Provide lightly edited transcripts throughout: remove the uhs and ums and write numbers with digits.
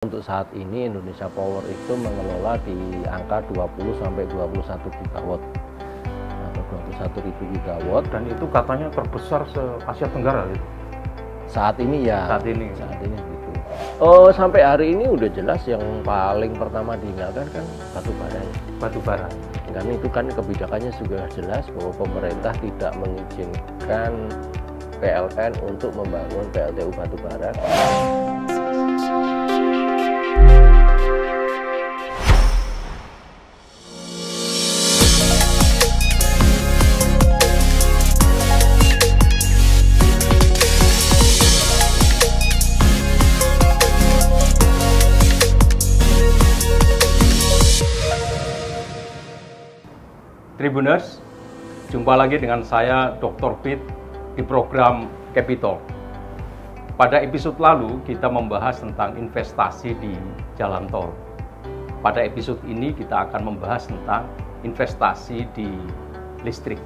Untuk saat ini Indonesia Power itu mengelola di angka 20 sampai 21 gigawatt atau 21.000 gigawatt, Dan itu katanya terbesar se-Asia Tenggara gitu. saat ini ya. Saat ini. Gitu. Oh, sampai hari ini udah jelas yang paling pertama diingatkan kan batu bara. Batu bara. Karena itu kan kebijakannya sudah jelas bahwa pemerintah tidak mengizinkan PLN untuk membangun PLTU batu bara. Tribuners, jumpa lagi dengan saya Dr. Pit di program Capital. Pada episode lalu kita membahas tentang investasi di jalan tol. Pada episode ini kita akan membahas tentang investasi di listrik.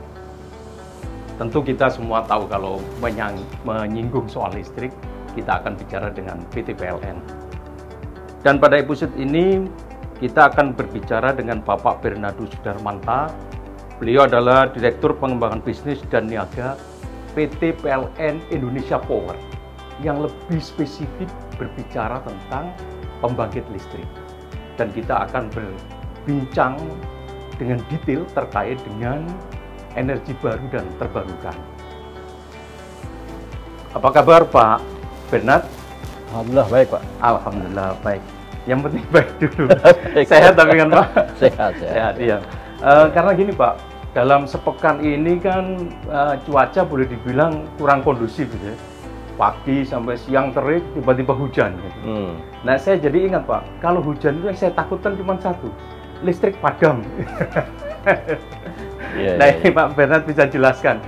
Tentu kita semua tahu kalau menyinggung soal listrik, kita akan bicara dengan PT PLN. Dan pada episode ini kita akan berbicara dengan Bapak Bernardo Sudarmanta. Beliau adalah Direktur Pengembangan Bisnis dan Niaga PT PLN Indonesia Power yang lebih spesifik berbicara tentang pembangkit listrik. Dan kita akan berbincang dengan detail terkait dengan energi baru dan terbarukan. Apa kabar Pak Bernard? Alhamdulillah baik Pak. Alhamdulillah baik. Yang penting baik dulu. Sehat tapi kan Pak? Sehat. Iya. Karena gini Pak, dalam sepekan ini kan cuaca boleh dibilang kurang kondusif gitu ya. Pagi sampai siang terik, tiba-tiba hujan gitu. Nah saya jadi ingat Pak, kalau hujan itu yang saya takutkan cuma satu, listrik padam. Ini Pak Bernard bisa jelaskan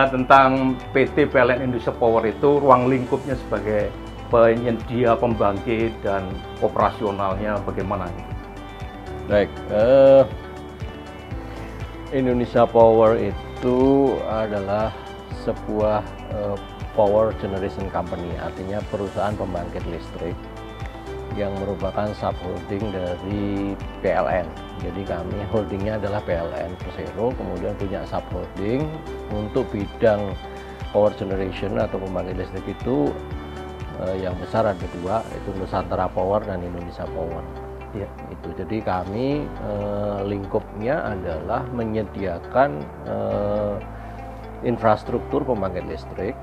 tentang PT PLN Indonesia Power itu ruang lingkupnya sebagai penyedia pembangkit dan operasionalnya bagaimana? Baik, Indonesia Power itu adalah sebuah power generation company, artinya perusahaan pembangkit listrik yang merupakan subholding dari PLN. Jadi kami holdingnya adalah PLN Persero, kemudian punya subholding untuk bidang power generation atau pembangkit listrik itu yang besar ada dua, itu Nusantara Power dan Indonesia Power. Ya. Itu jadi kami lingkupnya adalah menyediakan infrastruktur pembangkit listrik,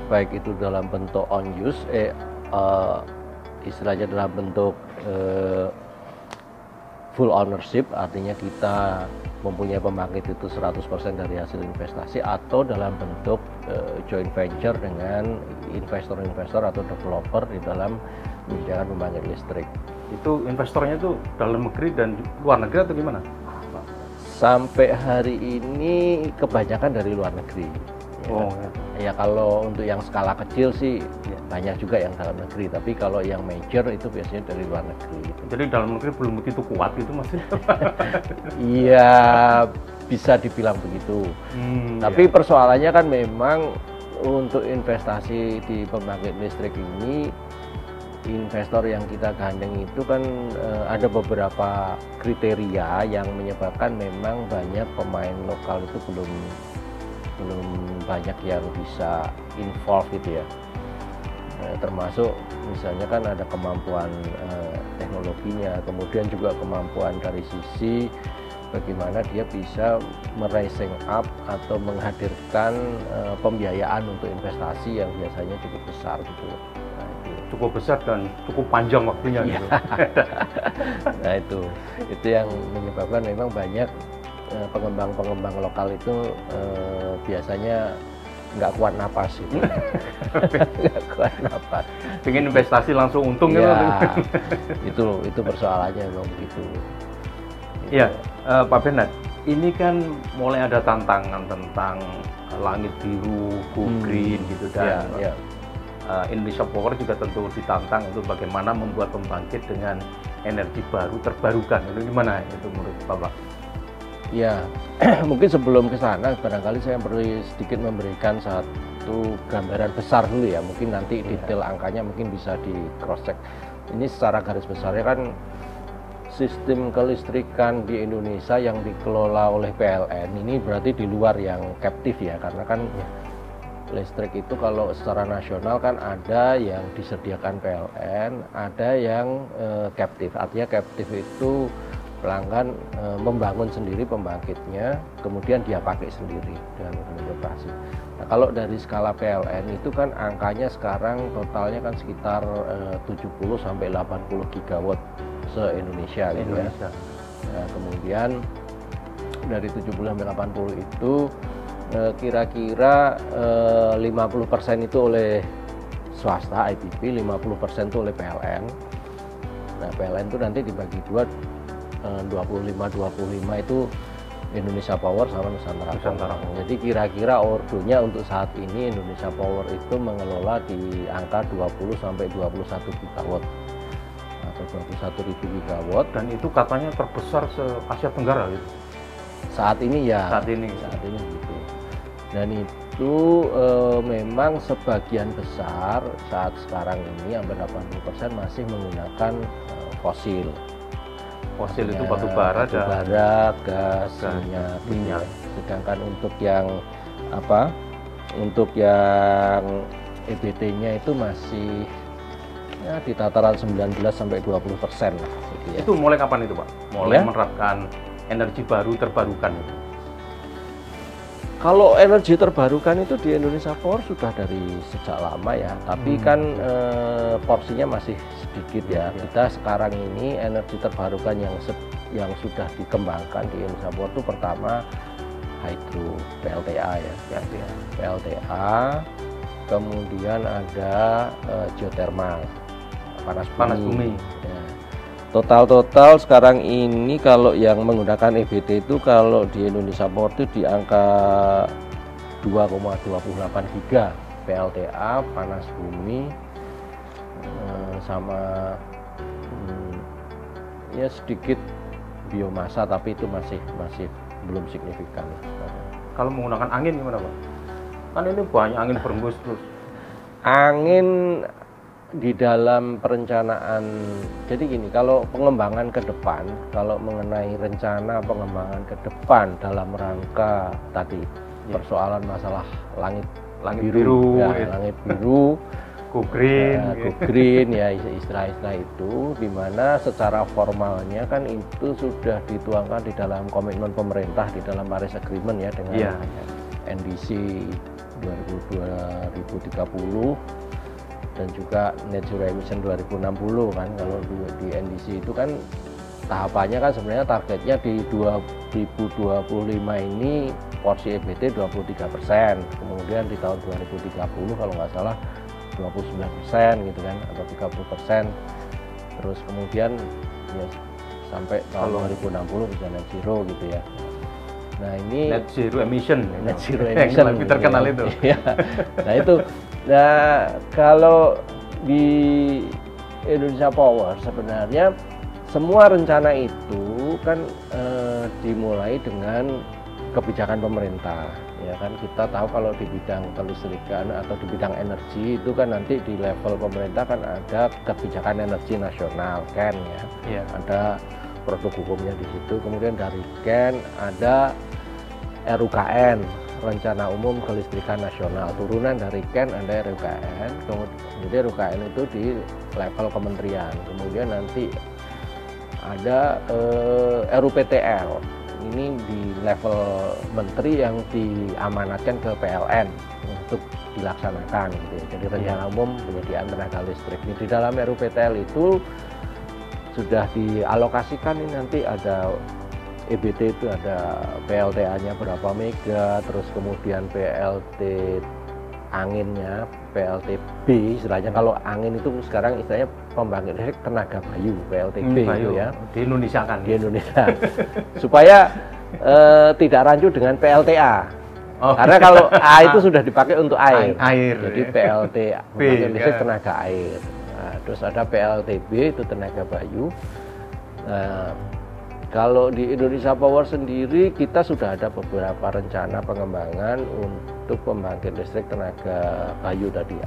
baik itu dalam bentuk on use, istilahnya dalam bentuk full ownership, artinya kita mempunyai pembangkit itu 100% dari hasil investasi, atau dalam bentuk joint venture dengan investor-investor atau developer di dalam menyediakan pembangkit listrik. Itu investornya itu dalam negeri dan luar negeri atau gimana? Sampai hari ini kebanyakan dari luar negeri. Ya kalau untuk yang skala kecil sih banyak juga yang dalam negeri, tapi kalau yang major itu biasanya dari luar negeri. Jadi dalam negeri belum begitu kuat itu masih? Iya, bisa dibilang begitu. Tapi persoalannya kan memang untuk investasi di pembangkit listrik ini, investor yang kita gandeng itu kan ada beberapa kriteria yang menyebabkan memang banyak pemain lokal itu belum banyak yang bisa involve gitu ya. Termasuk misalnya kan ada kemampuan teknologinya, kemudian juga kemampuan dari sisi bagaimana dia bisa merising up atau menghadirkan pembiayaan untuk investasi yang biasanya cukup besar gitu. Cukup besar dan cukup panjang waktunya gitu. Nah itu yang menyebabkan memang banyak pengembang lokal itu biasanya nggak kuat napas gitu. Nggak kuat napas. Pengen investasi langsung untung ya, itu persoalannya memang begitu. Iya, Pak Bernard, ini kan mulai ada tantangan tentang langit biru, go green gitu dan Indonesia Power juga tentu ditantang untuk bagaimana membuat pembangkit dengan energi baru terbarukan. Itu gimana itu menurut Bapak? Ya, mungkin sebelum ke sana barangkali saya perlu sedikit memberikan satu gambaran besar dulu ya. Mungkin nanti detail angkanya mungkin bisa di cross check. ini secara garis besarnya kan sistem kelistrikan di Indonesia yang dikelola oleh PLN ini berarti di luar yang captive ya, karena kan listrik itu kalau secara nasional kan ada yang disediakan PLN, ada yang captive. Artinya captive itu pelanggan membangun sendiri pembangkitnya, kemudian dia pakai sendiri dengan operasi. Nah, kalau dari skala PLN itu kan angkanya sekarang totalnya kan sekitar 70 sampai 80 gigawatt se-Indonesia gitu ya. Nah, kemudian dari 70 sampai 80 itu kira-kira 50% itu oleh swasta IPP, 50% itu oleh PLN. Nah, PLN itu nanti dibagi dua, 25-25 itu Indonesia Power sama Nusantara. Jadi kira-kira ordonya untuk saat ini Indonesia Power itu mengelola di angka 20 sampai 21 gigawatt atau 21.000 gigawatt, dan itu katanya terbesar se-Asia Tenggara gitu. Saat ini ya. Saat ini gitu. Dan itu memang sebagian besar saat sekarang ini hampir 80% masih menggunakan fosil. Fosil itu batu bara, gas, minyak. Sedangkan untuk yang EBT-nya itu masih ya di tataran 19 sampai 20% lah gitu ya. Itu mulai kapan itu, Pak? Mulai menerapkan energi baru terbarukan itu? Kalau energi terbarukan itu di Indonesia Power sudah dari sejak lama ya, tapi kan porsinya masih sedikit ya. Kita sekarang ini energi terbarukan yang sudah dikembangkan di Indonesia Power itu pertama hydro PLTA ya, PLTA, kemudian ada geothermal, panas bumi. Ya. Total sekarang ini kalau yang menggunakan EBT itu kalau di Indonesia Power itu di angka 2,28 giga PLTA, panas bumi, sama ya sedikit biomasa, tapi itu masih belum signifikan. Kalau menggunakan angin gimana, Pak? Kan ini banyak angin berembus terus. Angin di dalam perencanaan, jadi gini, kalau pengembangan ke depan, kalau mengenai rencana pengembangan ke depan dalam rangka tadi persoalan masalah langit biru, langit biru, go green, go green ya, istilah-istilah itu, dimana secara formalnya kan itu sudah dituangkan di dalam komitmen pemerintah di dalam Paris Agreement ya dengan NDC 2030 dan juga Net Zero Emission 2060 kan. Kalau di NDC itu kan tahapannya kan sebenarnya targetnya di 2025 ini porsi EBT 23%, kemudian di tahun 2030 kalau nggak salah 29% gitu kan, atau 30%, terus kemudian ya, sampai tahun 2060 bisa net zero gitu ya. Nah ini net zero emission yang lebih terkenal ya, itu ya. Nah itu, nah kalau di Indonesia Power sebenarnya semua rencana itu kan dimulai dengan kebijakan pemerintah ya kan. Kita tahu kalau di bidang kelistrikan atau di bidang energi itu kan nanti di level pemerintah kan ada kebijakan energi nasional KEN ya. Ada produk hukumnya di situ. Kemudian dari KEN ada RUKN, Rencana Umum Kelistrikan Nasional. Turunan dari KEN ada RUKN. Kemudian RUKN itu di level kementerian. Kemudian nanti ada RUPTL. Ini di level menteri yang diamanatkan ke PLN untuk dilaksanakan gitu ya. Jadi rencana umum penyediaan tenaga listrik. Di dalam RUPTL itu sudah dialokasikan ini nanti ada EBT itu ada PLTA-nya berapa mega, terus kemudian PLT anginnya, PLTB istilahnya. Kalau angin itu sekarang istilahnya pembangkit listrik tenaga bayu, PLTB itu ya. Di Indonesia kan? Di Indonesia. Supaya tidak rancu dengan PLTA. Karena kalau A itu sudah dipakai untuk air. Jadi PLT pembangkit listrik tenaga air. Nah, terus ada PLTB itu tenaga bayu. Nah, kalau di Indonesia Power sendiri kita sudah ada beberapa rencana pengembangan untuk pembangkit listrik tenaga bayu tadi.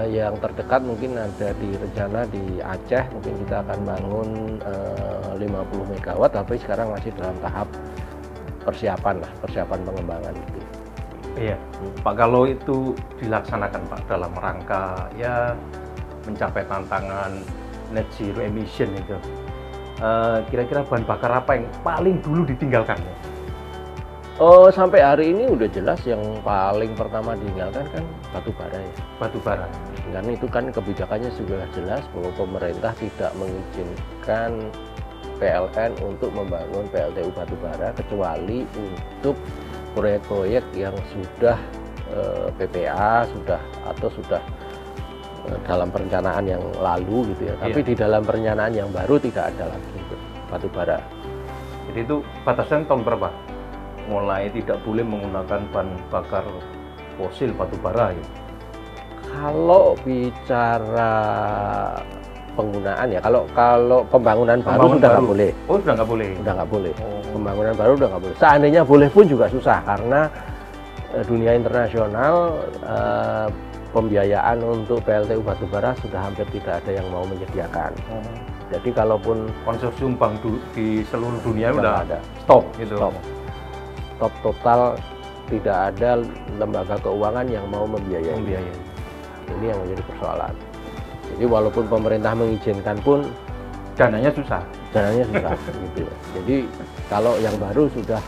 Yang terdekat mungkin ada di rencana di Aceh, mungkin kita akan bangun 50 MW, tapi sekarang masih dalam tahap persiapan pengembangan gitu. Iya, Pak, kalau itu dilaksanakan Pak dalam rangka ya mencapai tantangan net zero emission itu, kira-kira bahan bakar apa yang paling dulu ditinggalkan? Oh, sampai hari ini udah jelas yang paling pertama ditinggalkan kan batu bara ya. Batu bara. Karena itu kan kebijakannya sudah jelas bahwa pemerintah tidak mengizinkan PLN untuk membangun PLTU batu bara kecuali untuk proyek-proyek yang sudah PPA sudah dalam perencanaan yang lalu gitu ya. Tapi di dalam perencanaan yang baru tidak ada lagi batu bara. Jadi itu batasan tahun berapa? Mulai tidak boleh menggunakan bahan bakar fosil batu bara ya. Kalau bicara penggunaan ya, kalau pembangunan baru sudah nggak boleh. Oh, sudah nggak boleh. Udah nggak boleh. Pembangunan baru udah nggak boleh. Seandainya boleh pun juga susah karena dunia internasional pembiayaan untuk PLTU batubara sudah hampir tidak ada yang mau menyediakan. Jadi kalaupun konsorsium bank di seluruh dunia udah ada. Stop gitu. Stop total, tidak ada lembaga keuangan yang mau membiayai. Ini yang menjadi persoalan. Jadi walaupun pemerintah mengizinkan pun dananya susah gitu. Jadi kalau yang baru sudah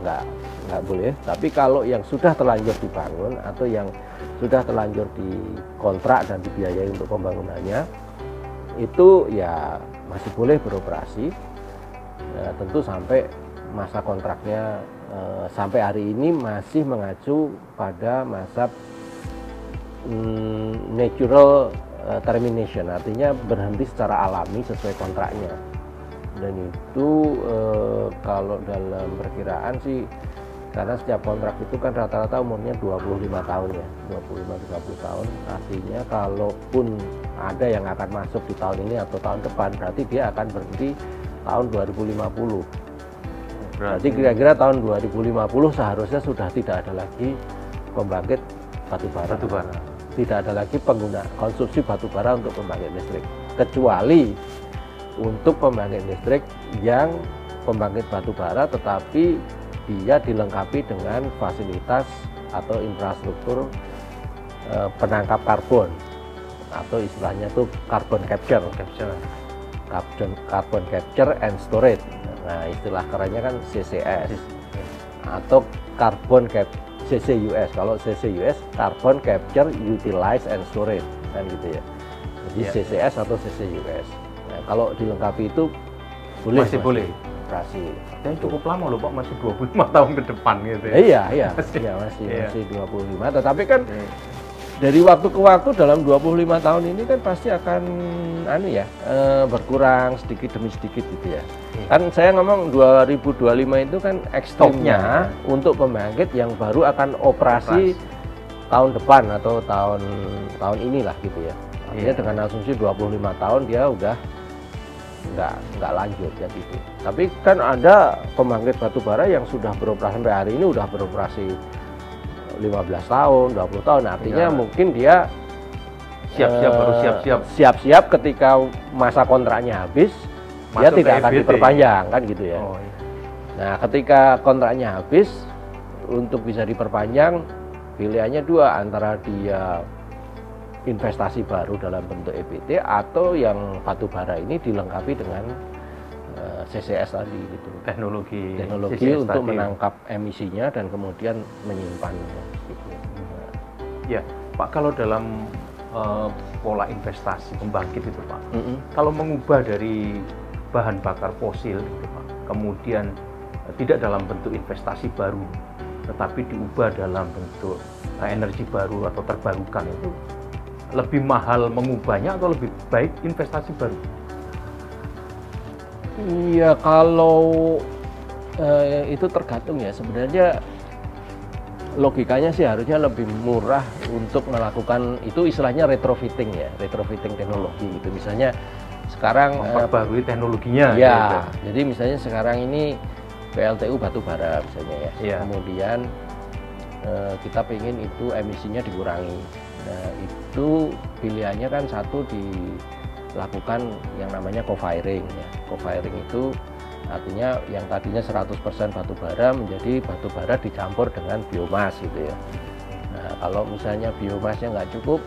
nggak boleh, tapi kalau yang sudah terlanjur dibangun atau yang sudah terlanjur dikontrak dan dibiayai untuk pembangunannya itu ya masih boleh beroperasi, ya, tentu sampai masa kontraknya sampai hari ini masih mengacu pada masa natural termination, artinya berhenti secara alami sesuai kontraknya. Dan itu kalau dalam perkiraan sih, karena setiap kontrak itu kan rata-rata umurnya 25 tahun ya, 25-30 tahun. Artinya kalaupun ada yang akan masuk di tahun ini atau tahun depan, berarti dia akan berhenti tahun 2050. Berarti kira-kira tahun 2050 seharusnya sudah tidak ada lagi pembangkit batubara. Tidak ada lagi pengguna konsumsi batubara untuk pembangkit listrik, kecuali untuk pembangkit listrik yang pembangkit batubara tetapi dia dilengkapi dengan fasilitas atau infrastruktur penangkap karbon, atau istilahnya itu carbon capture and storage. Nah, istilah kerennya kan CCS atau carbon CCUS. Kalau CCUS carbon capture, utilize and storage kan gitu ya. Jadi CCS atau CCUS. Nah, kalau dilengkapi itu masih boleh operasi. Dan cukup lama loh Pak, masih 25 tahun ke depan gitu ya. Iya, masih 25. Tetapi kan dari waktu ke waktu dalam 25 tahun ini kan pasti akan berkurang sedikit demi sedikit gitu ya. Kan saya ngomong 2025 itu kan ekstopnya untuk pembangkit yang baru akan operasi tahun depan atau tahun inilah gitu ya. Artinya dengan asumsi 25 tahun dia udah nggak lanjut ya gitu. Tapi kan ada pembangkit batubara yang sudah beroperasi sampai hari ini, udah beroperasi 15 tahun, 20 tahun. Artinya mungkin dia siap-siap ketika masa kontraknya habis, dia tidak akan diperpanjang kan gitu ya. Nah, ketika kontraknya habis, untuk bisa diperpanjang pilihannya dua, antara dia investasi baru dalam bentuk EBT atau yang batubara ini dilengkapi dengan CCS tadi gitu. Teknologi untuk menangkap emisinya dan kemudian menyimpannya gitu. Ya, Pak, kalau dalam pola investasi pembangkit itu Pak, kalau mengubah dari bahan bakar fosil gitu Pak, kemudian tidak dalam bentuk investasi baru tetapi diubah dalam bentuk energi baru atau terbarukan, itu lebih mahal mengubahnya atau lebih baik investasi baru? Iya, kalau itu tergantung ya. Sebenarnya logikanya sih harusnya lebih murah untuk melakukan itu, istilahnya retrofitting ya, retrofitting teknologi gitu. Misalnya sekarang memperbarui teknologinya. Ya, gitu. Jadi misalnya sekarang ini PLTU batubara misalnya ya. Kemudian kita pengen itu emisinya dikurangi. Nah, itu pilihannya kan satu dilakukan yang namanya co-firing ya. Co-firing itu artinya yang tadinya 100% batu bara menjadi batu bara dicampur dengan biomas gitu ya. Nah, kalau misalnya biomasnya nggak cukup,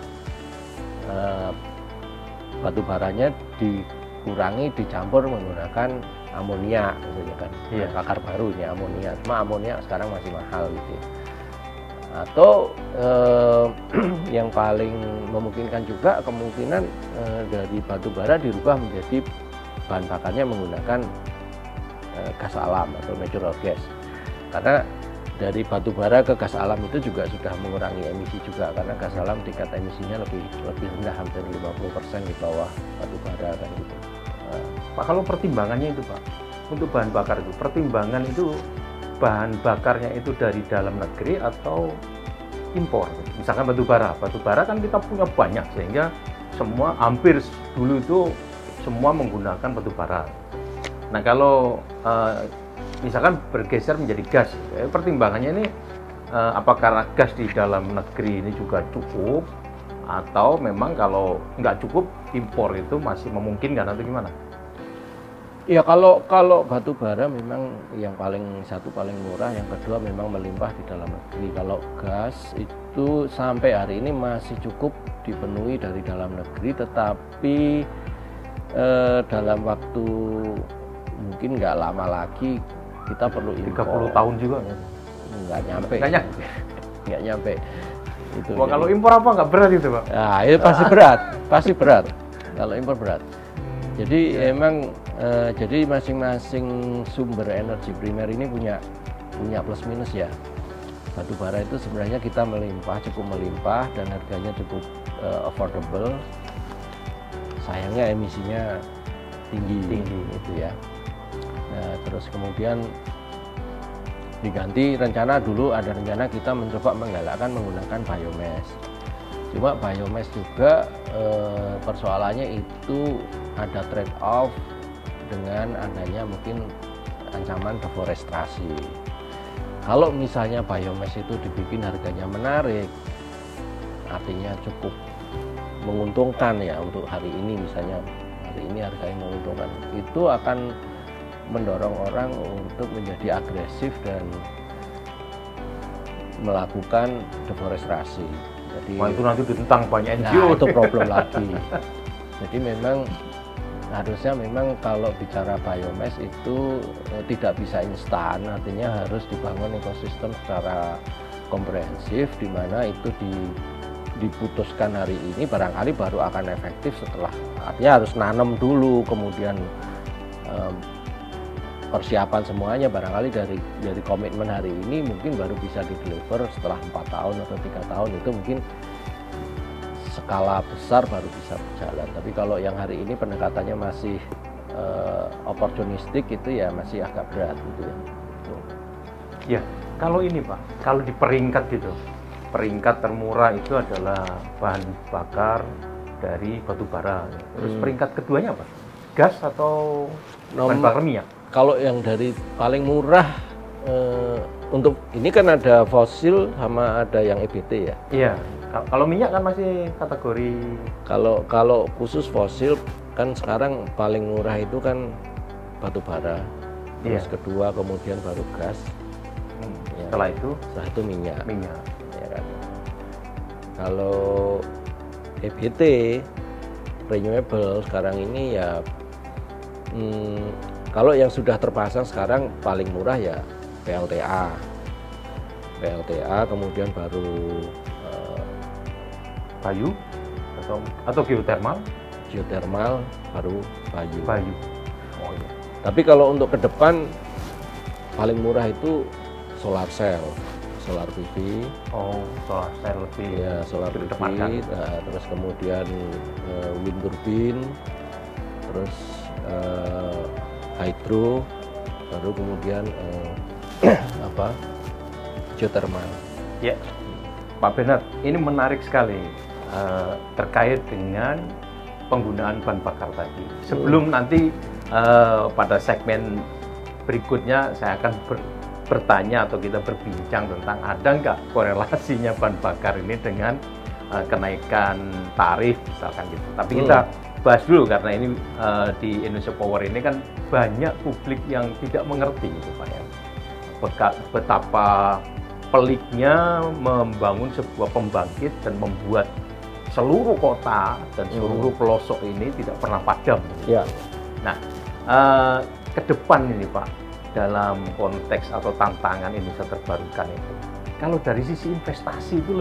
batu baranya dikurangi dicampur menggunakan amonia gitu ya kan. Iya. Bakar baru ini amonia, cuma amonia sekarang masih mahal gitu ya. Atau yang paling memungkinkan juga kemungkinan dari batu bara dirubah menjadi bahan bakarnya menggunakan gas alam atau natural gas, karena dari batu bara ke gas alam itu juga sudah mengurangi emisi juga, karena gas alam tingkat emisinya lebih rendah, hampir 50% di bawah batu bara kan gitu. Pak, kalau pertimbangannya itu Pak, untuk bahan bakar itu, pertimbangan itu bahan bakarnya itu dari dalam negeri atau impor? Misalkan batu bara kan kita punya banyak, sehingga semua hampir dulu itu semua menggunakan batu bara. Nah, kalau misalkan bergeser menjadi gas, pertimbangannya ini apakah gas di dalam negeri ini juga cukup, atau memang kalau nggak cukup impor itu masih memungkinkan atau gimana? Ya kalau batu bara memang yang paling murah, yang kedua memang melimpah di dalam negeri. Kalau gas itu sampai hari ini masih cukup dipenuhi dari dalam negeri, tetapi dalam waktu mungkin nggak lama lagi kita perlu impor. 30 tahun juga nggak nyampe. Nggak nyampe. Itu. Wah, kalau impor apa nggak berat itu Pak? Nah, itu pasti berat. Kalau impor berat. Jadi emang jadi masing-masing sumber energi primer ini punya plus minus ya. Batu bara itu sebenarnya kita cukup melimpah dan harganya cukup affordable. Sayangnya emisinya tinggi itu ya. Nah, terus kemudian diganti dulu ada rencana kita mencoba menggalakkan menggunakan biomass. Cuma biomass juga persoalannya itu ada trade off dengan adanya mungkin ancaman deforestasi. Kalau misalnya biomass itu dibikin harganya menarik, artinya cukup menguntungkan ya untuk hari ini, misalnya hari ini harganya menguntungkan, itu akan mendorong orang untuk menjadi agresif dan melakukan deforestasi. Jadi itu nanti ditentang banyak NGO. Nah, itu problem lagi. Jadi harusnya memang kalau bicara biomass itu tidak bisa instan, artinya harus dibangun ekosistem secara komprehensif, di mana itu diputuskan hari ini barangkali baru akan efektif setelah, artinya harus nanam dulu, kemudian persiapan semuanya barangkali dari komitmen hari ini mungkin baru bisa di-deliver setelah 4 tahun atau 3 tahun, itu mungkin skala besar baru bisa berjalan. Tapi kalau yang hari ini pendekatannya masih opportunistik, itu ya masih agak berat gitu ya. Ya, kalau ini Pak, kalau di peringkat gitu, peringkat termurah itu adalah bahan bakar dari batu bara. Terus peringkat keduanya apa? Gas atau bahan bakar minyak? Kalau yang dari paling murah untuk ini kan ada fosil sama ada yang EBT ya. Iya. Kalau minyak kan masih kategori. Kalau khusus fosil kan sekarang paling murah itu kan batu bara. Terus kedua kemudian baru gas. Ya. Setelah itu minyak. Ya kan. Kalau EBT renewable sekarang ini ya kalau yang sudah terpasang sekarang paling murah ya PLTA, kemudian baru Bayu atau geothermal baru Bayu. Oh iya. Tapi kalau untuk ke depan paling murah itu solar cell, solar PV. Oh, solar cell lebih. Ya, solar PV. Terus kemudian wind turbine, terus hydro, baru kemudian geothermal. Ya, Pak Bernard, ini menarik sekali terkait dengan penggunaan bahan bakar tadi. Sebelum nanti pada segmen berikutnya saya akan bertanya atau kita berbincang tentang ada nggak korelasinya bahan bakar ini dengan kenaikan tarif misalkan gitu. Tapi kita bahas dulu karena ini di Indonesia Power ini kan banyak publik yang tidak mengerti gitu Pak ya. Betapa peliknya membangun sebuah pembangkit dan membuat seluruh kota dan seluruh pelosok ini tidak pernah padam. Ya. Nah, ke depan ini Pak, dalam konteks atau tantangan Indonesia terbarukan itu, kalau dari sisi investasi itu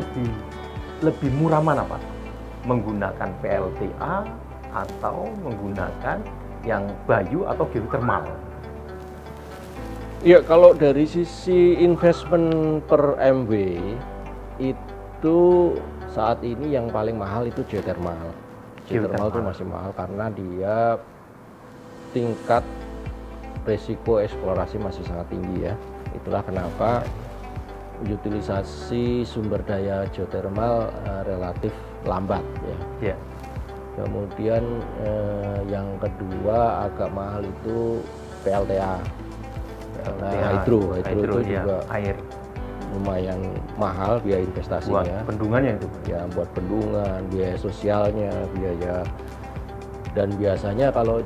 lebih murah mana Pak? Menggunakan PLTA atau menggunakan yang Bayu atau geothermal? Ya, kalau dari sisi investment per MW itu saat ini yang paling mahal itu geothermal. Geothermal itu masih mahal karena dia tingkat resiko eksplorasi masih sangat tinggi ya. Itulah kenapa utilisasi sumber daya geothermal relatif lambat ya. Kemudian yang kedua agak mahal itu PLTA. Hydro itu juga air lumayan mahal biaya investasinya. Buat bendungannya itu ya, buat bendungan, biaya sosialnya, biaya, dan biasanya kalau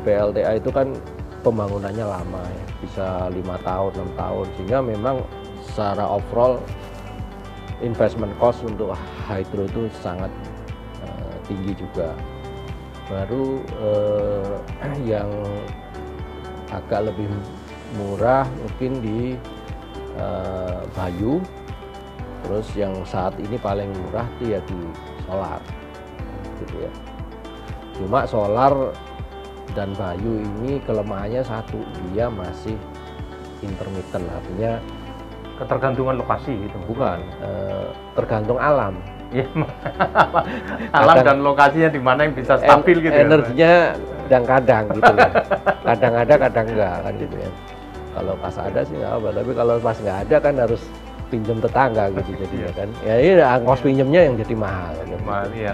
PLTA itu kan pembangunannya lama ya, bisa 5 tahun, 6 tahun, sehingga memang secara overall investment cost untuk hydro itu sangat tinggi juga. Baru yang agak lebih murah mungkin di Bayu, terus yang saat ini paling murah itu ya di solar gitu ya. Cuma solar dan Bayu ini kelemahannya satu, dia masih intermittent, artinya ketergantungan lokasi gitu. Bukan, tergantung alam. Ya, alam dan lokasinya di mana yang bisa stabil gitu. Energinya kadang-kadang gitu kan. Kadang ada, kadang enggak kan gitu ya. Kalau pas ada sih nggak apa, tapi kalau pas nggak ada kan harus pinjam tetangga gitu jadinya kan. Ya ini ongkos pinjamnya yang jadi mahal. Mahal ya.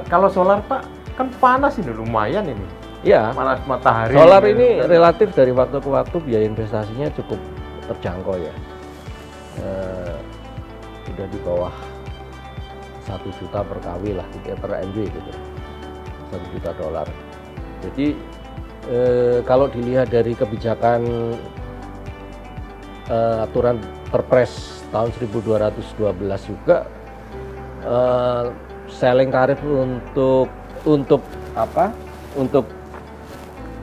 Kalau solar Pak kan panas ini lumayan ini. Iya. Panas matahari. Solar ini relatif dari waktu ke waktu biaya investasinya cukup terjangkau ya. Udah di bawah 1 juta per kW lah, per MW gitu, $1 juta. Jadi kalau dilihat dari kebijakan aturan Perpres tahun 1212 juga, selling tarif untuk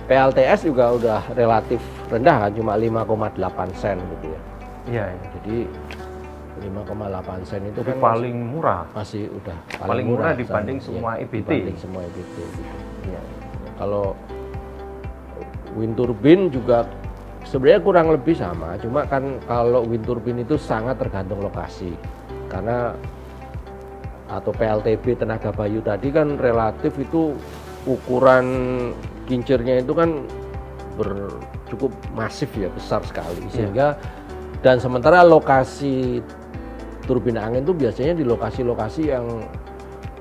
PLTS juga udah relatif rendah kan, cuma 5,8 sen gitu ya. Iya. Jadi 5,8 sen itu kan paling murah. Masih udah paling murah dibanding semua EBT. Dibanding semua EBT gitu. Ya. Kalau wind turbine juga sebenarnya kurang lebih sama, cuma kan kalau wind turbine itu sangat tergantung lokasi. Karena atau PLTB tenaga Bayu tadi kan relatif itu ukuran kincirnya itu kan cukup masif ya, besar sekali, sehingga dan sementara lokasi turbin angin itu biasanya di lokasi-lokasi yang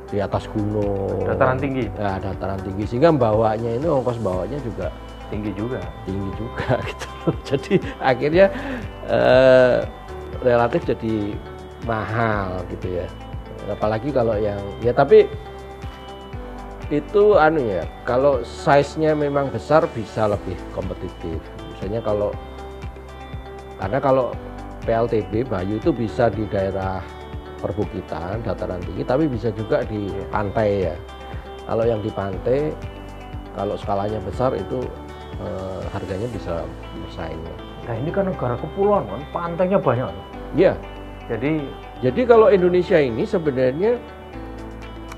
di atas gunung, dataran tinggi. Ya, dataran tinggi, sehingga bawanya ini ongkos bawanya juga tinggi juga gitu. Jadi akhirnya relatif jadi mahal gitu ya. Apalagi kalau yang ya, tapi itu ya, kalau size-nya memang besar bisa lebih kompetitif. Misalnya karena kalau PLTB Bayu itu bisa di daerah perbukitan, dataran tinggi, tapi bisa juga di pantai ya. Kalau yang di pantai, kalau skalanya besar itu harganya bisa bersaing. Nah ini kan negara kepulauan kan, pantainya banyak. Iya. Jadi kalau Indonesia ini sebenarnya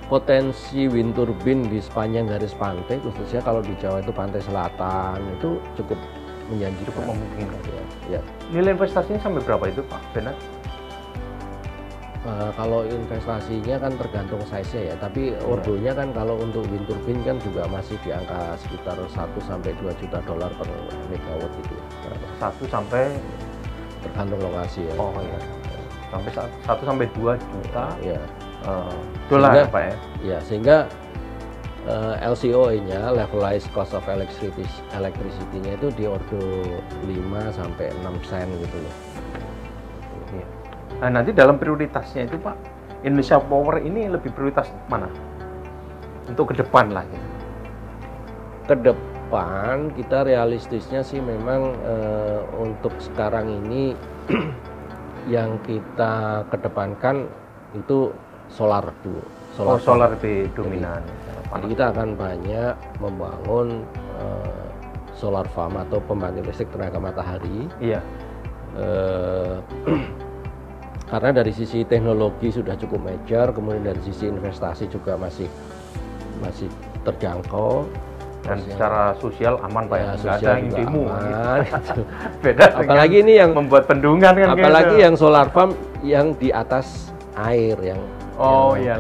potensi wind turbine di sepanjang garis pantai, khususnya kalau di Jawa itu pantai selatan, itu cukup menjanjikan, cukup memungkinkan. Ya. Nilai investasinya sampai berapa itu Pak Benar? Kalau investasinya kan tergantung size-nya ya, tapi ordonya kan kalau untuk wind turbine kan juga masih di angka sekitar 1 sampai 2 juta dolar per megawatt itu. 1 sampai tergantung lokasi ya. Oh iya. Sampai 1 sampai 2 juta. Ya. Dolar Pak ya? Ya, sehingga LCOE-nya, levelized cost of electricity-nya itu di ordo 5 sampai 6 sen gitu loh. Nah, nanti dalam prioritasnya itu Pak, Indonesia Power ini lebih prioritas mana untuk ke depan lah gitu? Ke depan kita realistisnya sih memang untuk sekarang ini yang kita kedepankan itu solar dulu. Solar lebih dominan. Jadi kita akan banyak membangun solar farm atau pembangkit listrik tenaga matahari. Iya. Karena dari sisi teknologi sudah cukup major, kemudian dari sisi investasi juga masih terjangkau. Dan secara sosial aman Pak, ya, nggak ada yang demo. Beda. Apalagi ini yang membuat bendungan kan. Apalagi gitu. Yang solar farm yang di atas air yang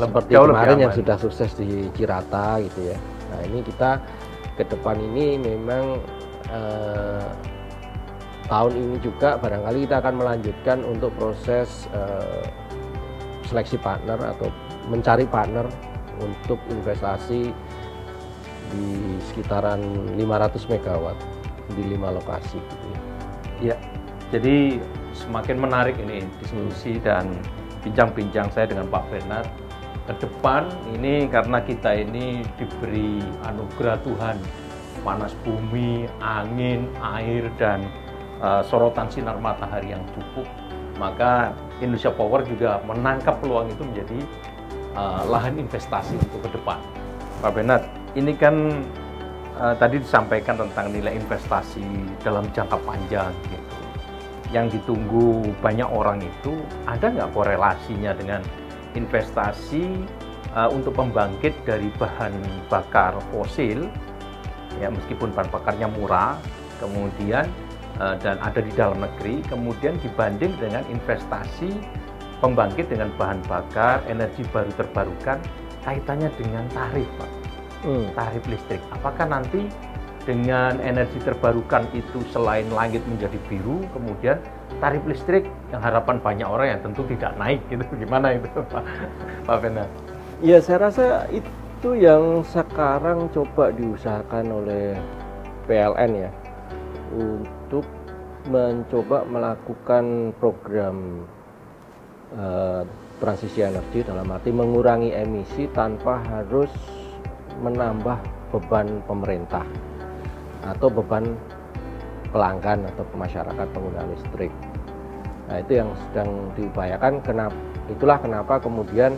seperti kemarin yang sudah sukses di Cirata gitu ya. Nah ini kita ke depan ini memang tahun ini juga barangkali kita akan melanjutkan untuk proses seleksi partner atau mencari partner untuk investasi di sekitaran 500 megawatt di 5 lokasi gitu ya. Ya, jadi semakin menarik ini diskusi dan bincang-bincang saya dengan Pak Bernard ke depan ini, karena kita ini diberi anugerah Tuhan, panas bumi, angin, air, dan sorotan sinar matahari yang cukup, maka Indonesia Power juga menangkap peluang itu menjadi lahan investasi untuk ke depan. Pak Bernard, ini kan tadi disampaikan tentang nilai investasi dalam jangka panjang gitu. Yang ditunggu banyak orang itu, ada nggak korelasinya dengan investasi untuk pembangkit dari bahan bakar fosil, ya meskipun bahan bakarnya murah, kemudian dan ada di dalam negeri, kemudian dibanding dengan investasi pembangkit dengan bahan bakar energi baru terbarukan, kaitannya dengan tarif, Pak. Tarif listrik. Apakah nanti dengan energi terbarukan itu selain langit menjadi biru, kemudian tarif listrik yang harapan banyak orang yang tentu tidak naik gitu, gimana itu Pak Bernard? Ya saya rasa itu yang sekarang coba diusahakan oleh PLN ya, untuk mencoba melakukan program transisi energi, dalam arti mengurangi emisi tanpa harus menambah beban pemerintah atau beban pelanggan atau masyarakat pengguna listrik. Nah itu yang sedang diupayakan. Itulah kenapa kemudian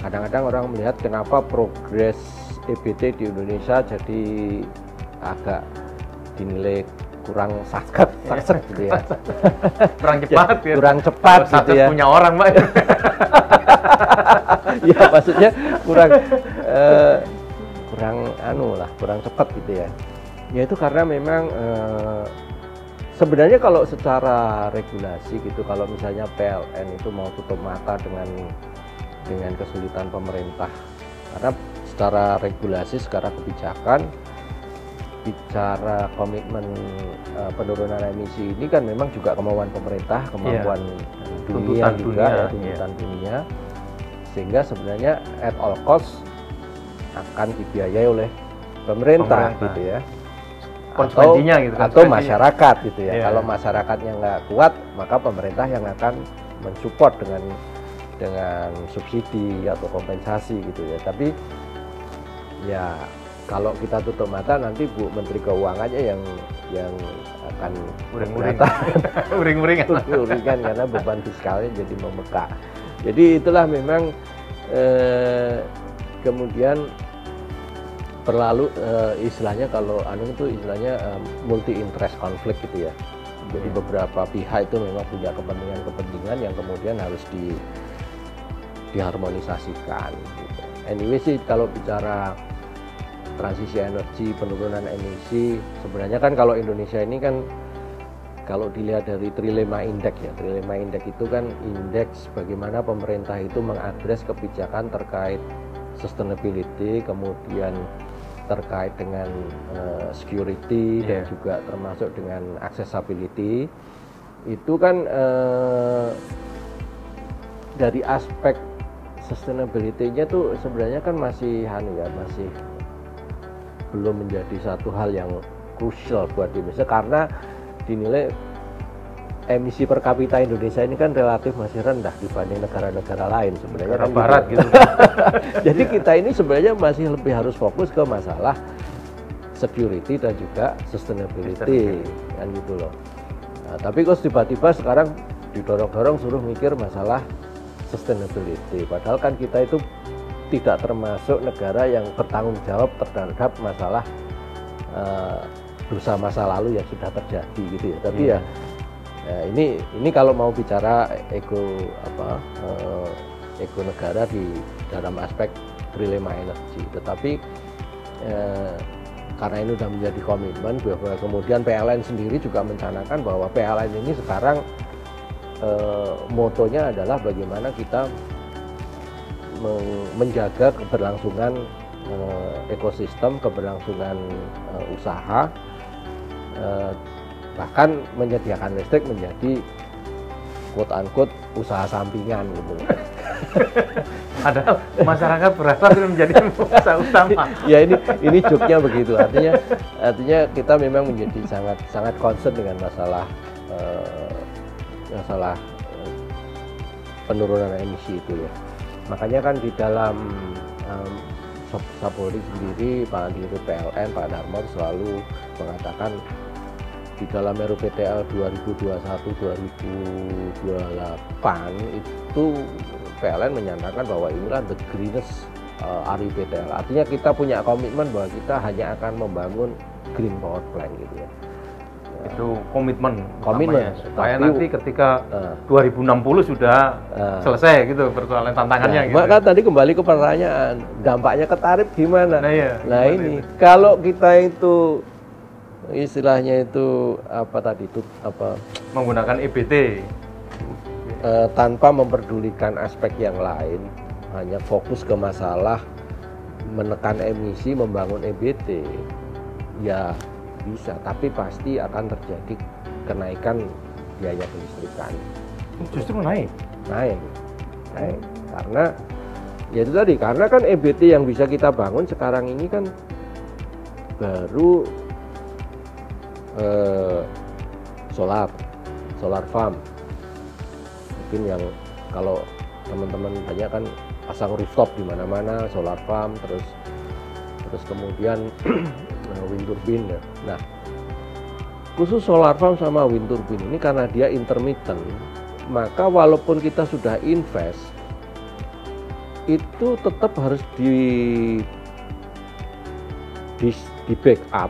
kadang-kadang orang melihat kenapa progres EBT di Indonesia jadi agak dinilai kurang sakset gitu ya. Kurang cepat ya. Kurang cepat gitu ya. Punya orang, Pak. Ya maksudnya kurang kurang cepat gitu ya. Ya itu karena memang sebenarnya kalau secara regulasi gitu, kalau misalnya PLN itu mau tutup mata dengan kesulitan pemerintah, karena secara regulasi, secara kebijakan, bicara komitmen penurunan emisi ini kan memang juga kemauan pemerintah, kemampuan dunia juga, tuntutan dunia, sehingga sebenarnya at all cost akan dibiayai oleh pemerintah. Gitu ya, konsekuensinya gitu, atau masyarakat gitu ya. Yeah. Kalau masyarakatnya nggak kuat, maka pemerintah yang akan mensupport dengan subsidi atau kompensasi gitu ya. Tapi ya kalau kita tutup mata, nanti Bu Menteri Keuangannya yang akan uring-uringan karena beban fiskalnya jadi membengkak. Jadi itulah memang kemudian terlalu istilahnya kalau istilahnya multi interest konflik gitu ya. Jadi beberapa pihak itu memang punya kepentingan yang kemudian harus diharmonisasikan gitu. Anyway sih, kalau bicara transisi energi, penurunan emisi, sebenarnya kan kalau Indonesia ini kan kalau dilihat dari Trilema Index ya, Trilema Index itu kan indeks bagaimana pemerintah itu mengadres kebijakan terkait sustainability, kemudian terkait dengan security, dan juga termasuk dengan accessibility. Itu kan dari aspek sustainability-nya tuh sebenarnya kan masih masih belum menjadi satu hal yang krusial buat Indonesia, karena dinilai emisi per kapita Indonesia ini kan relatif masih rendah dibanding negara-negara lain sebenarnya kan barat gitu. Jadi kita ini sebenarnya masih lebih harus fokus ke masalah security dan juga sustainability kan gitu loh. Nah, tapi kok tiba-tiba sekarang didorong-dorong suruh mikir masalah sustainability, padahal kan kita itu tidak termasuk negara yang bertanggung jawab terhadap masalah dosa masa lalu yang sudah terjadi gitu ya. Tapi ya ini kalau mau bicara ego negara di dalam aspek trilemma energi, tetapi karena ini sudah menjadi komitmen bahwa kemudian PLN sendiri juga mencanangkan bahwa PLN ini sekarang motonya adalah bagaimana kita menjaga keberlangsungan ekosistem, keberlangsungan usaha, bahkan menyediakan listrik menjadi quote unquote usaha sampingan gitu. Padahal masyarakat berasal menjadi usaha utama. Ya ini joke-nya begitu. Artinya kita memang menjadi sangat concern dengan masalah penurunan emisi itu ya. Makanya kan di dalam Sapolri sendiri, Pak Dirut PLN, Pak Darmot selalu mengatakan di dalam RUPTL 2021-2028 itu PLN menyatakan bahwa inilah the greenest RUPTL. Artinya kita punya komitmen bahwa kita hanya akan membangun green power plant gitu ya. Itu komitmen supaya tapi, nanti ketika 2060 sudah selesai gitu persoalan tantangannya gitu. Maka tadi kembali ke pertanyaan, dampaknya ke tarif gimana? Nah ini itu. Kalau kita itu istilahnya itu menggunakan EBT tanpa memperdulikan aspek yang lain, hanya fokus ke masalah menekan emisi, membangun EBT, ya bisa, tapi pasti akan terjadi kenaikan biaya kelistrikan. Justru naik, karena ya itu tadi, karena kan EBT yang bisa kita bangun sekarang ini kan baru solar farm. Mungkin yang kalau teman-teman banyak kan pasang rooftop di mana-mana, solar farm, terus kemudian wind turbine ya. Nah, khusus solar farm sama wind turbine ini karena dia intermittent, maka walaupun kita sudah invest, itu tetap harus di backup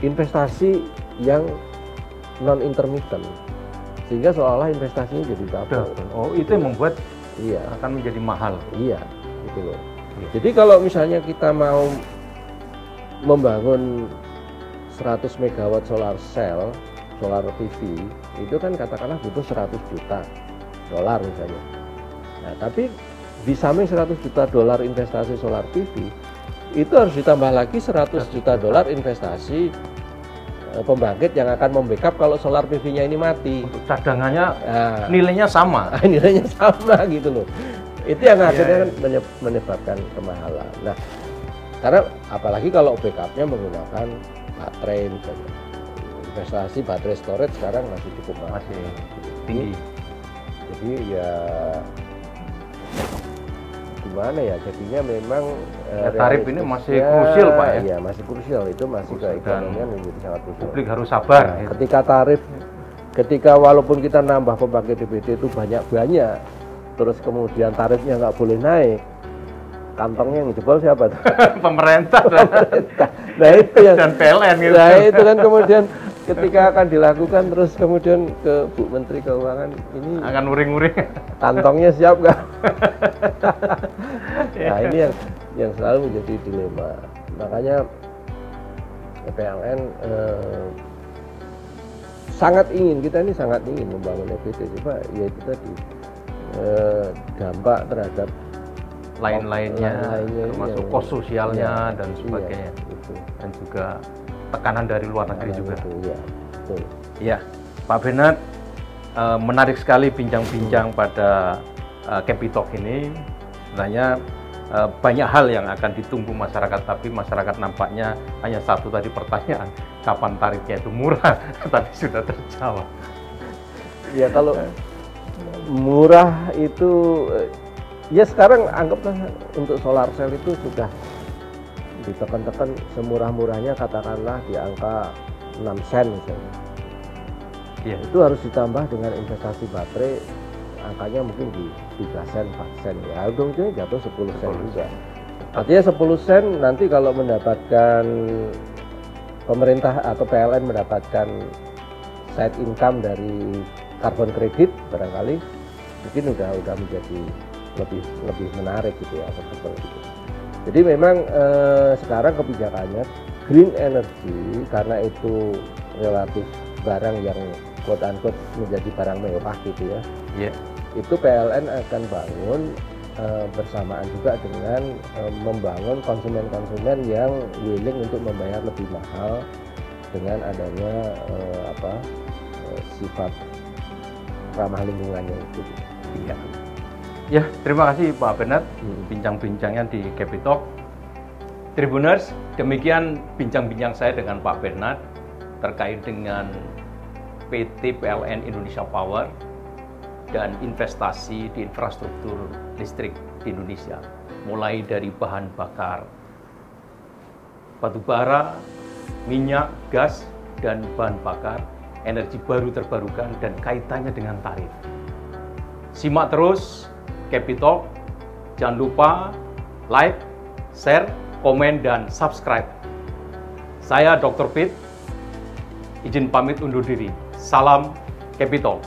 investasi yang non intermittent, sehingga seolah-olah investasinya jadi double. Oh, itu yang membuat akan menjadi mahal. Iya, gitu loh. Jadi kalau misalnya kita mau membangun 100 MW solar cell, solar PV, itu kan katakanlah butuh 100 juta dolar misalnya. Nah, tapi di samping 100 juta dolar investasi solar PV, itu harus ditambah lagi 100 juta dolar investasi pembangkit yang akan membackup kalau solar PV-nya ini mati. Untuk cadangannya nilainya sama. Nilainya sama gitu loh. Itu yang akhirnya menyebabkan kemahalan. Nah, karena apalagi kalau backupnya menggunakan baterai misalnya. Investasi baterai storage sekarang masih cukup mahal. Masih tinggi. Jadi ya gimana ya, jadinya memang tarif ini masih krusial Pak ya? Iya, masih krusial, itu masih keekonomian menjadi sangat krusial. Publik harus sabar. Nah, ketika walaupun kita nambah pembangkit EBT itu banyak-banyak, terus kemudian tarifnya nggak boleh naik, kantongnya yang jebol siapa tuh? Pemerintah. Nah itu yang dan PLN gitu. Nah itu kan kemudian ketika akan dilakukan, terus kemudian ke Bu Menteri Keuangan, ini akan uring-uring, kantongnya siap nggak? Nah ini yang selalu menjadi dilema. Makanya PLN kita ini sangat ingin membangun EBT, coba ya itu tadi dampak terhadap lain-lainnya, termasuk kos sosialnya dan sebagainya, dan juga tekanan dari luar negeri juga. Iya, Pak Bernard, menarik sekali bincang-bincang pada Capitalk ini. Sebenarnya banyak hal yang akan ditunggu masyarakat, tapi masyarakat nampaknya hanya satu tadi pertanyaan, kapan tarifnya itu murah, tapi sudah terjawab. Ya kalau murah itu ya sekarang anggaplah untuk solar cell itu sudah ditekan-tekan semurah-murahnya katakanlah di angka 6 sen misalnya. Ya. Itu harus ditambah dengan investasi baterai angkanya mungkin di 3 sen, 4 sen ya. Ujung-ujungnya jatuh 10 sen juga. Artinya 10 sen nanti kalau mendapatkan pemerintah atau PLN mendapatkan side income dari carbon credit barangkali mungkin udah menjadi lebih menarik gitu ya gitu. Jadi memang sekarang kebijakannya green energy karena itu relatif barang yang quote unquote menjadi barang mewah gitu ya. Yeah. Itu PLN akan bangun bersamaan juga dengan membangun konsumen-konsumen yang willing untuk membayar lebih mahal dengan adanya sifat ramah lingkungannya itu. Iya. Ya, terima kasih Pak Bernard bincang-bincangnya di Capitalk. Tribuners, demikian bincang-bincang saya dengan Pak Bernard terkait dengan PT PLN Indonesia Power dan investasi di infrastruktur listrik di Indonesia, mulai dari bahan bakar batu bara, minyak, gas, dan bahan bakar, energi baru terbarukan, dan kaitannya dengan tarif. Simak terus Capitalk, jangan lupa like, share, komen, dan subscribe. Saya Dr. Pit, izin pamit undur diri. Salam Capitalk.